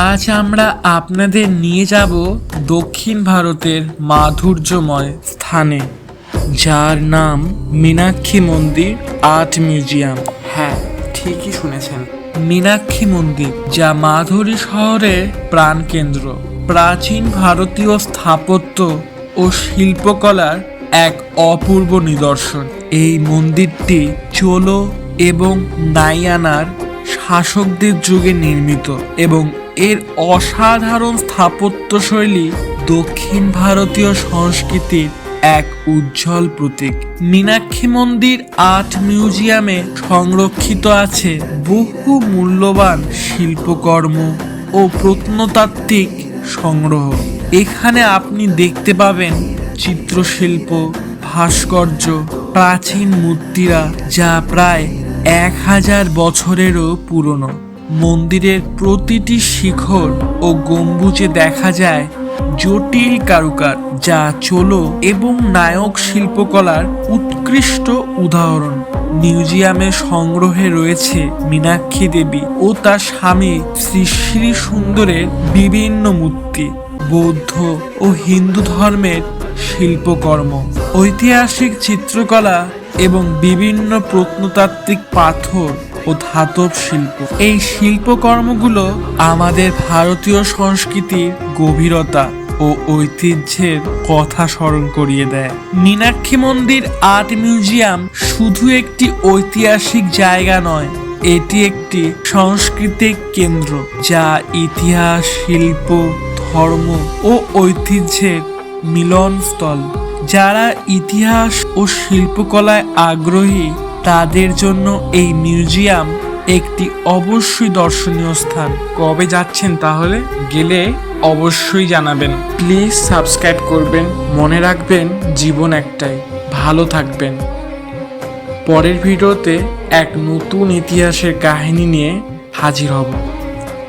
আজ আমরা আপনাদের নিয়ে যাব দক্ষিণ ভারতের মাধুর্যময় স্থানে, যার নাম মীনাক্ষী মন্দির আর্ট মিউজিয়াম। হ্যাঁ, ঠিকই শুনেছেন, মীনাক্ষী মন্দির, যা মাধুরী শহরের প্রাণকেন্দ্র। প্রাচীন ভারতীয় স্থাপত্য ও শিল্পকলার এক অপূর্ব নিদর্শন। এই মন্দিরটি চোলো এবং নায়ানার শাসকদের যুগে নির্মিত এবং এর অসাধারণ স্থাপত্যশৈলী দক্ষিণ ভারতীয় সংস্কৃতির এক উজ্জ্বল প্রতীক। মীনাক্ষী মন্দির আর্ট মিউজিয়ামে সংরক্ষিত আছে বহু মূল্যবান শিল্পকর্ম ও প্রত্নতাত্ত্বিক সংগ্রহ। এখানে আপনি দেখতে পাবেন চিত্রশিল্প, ভাস্কর্য, প্রাচীন মূর্তিরা, যা প্রায় 1000 বছরেরও পুরনো। মন্দিরের প্রতিটি শিখর ও গম্বুজে দেখা যায় জটিল কারুকাজ, যা চোলো এবং নায়ক শিল্পকলার উৎকৃষ্ট উদাহরণ। মিউজিয়ামের সংগ্রহে রয়েছে মীনাক্ষী দেবী ও তার স্বামী শ্রী শ্রী সুন্দরের বিভিন্ন মূর্তি, বৌদ্ধ ও হিন্দু ধর্মের শিল্পকর্ম, ঐতিহাসিক চিত্রকলা এবং বিভিন্ন প্রত্নতাত্ত্বিক পাথর ও ধাতব শিল্প। এই শিল্পকর্মগুলো আমাদের ভারতীয় সংস্কৃতির গভীরতা ও ঐতিহ্যের কথা স্মরণ করিয়ে দেয়। মীনাক্ষী মন্দির আর্ট মিউজিয়াম শুধু একটি ঐতিহাসিক জায়গা নয়, এটি একটি সাংস্কৃতিক কেন্দ্র, যা ইতিহাস, শিল্প, ধর্ম ও ঐতিহ্যের মিলনস্থল। যারা ইতিহাস ও শিল্পকলায় আগ্রহী তাদের জন্য এই মিউজিয়াম একটি অবশ্যই দর্শনীয় স্থান। কবে যাচ্ছেন তাহলে? গেলে অবশ্যই জানাবেন। প্লিজ সাবস্ক্রাইব করবেন। মনে রাখবেন, জীবন একটাই। ভালো থাকবেন। পরের ভিডিওতে এক নতুন ইতিহাসের কাহিনী নিয়ে হাজির হব।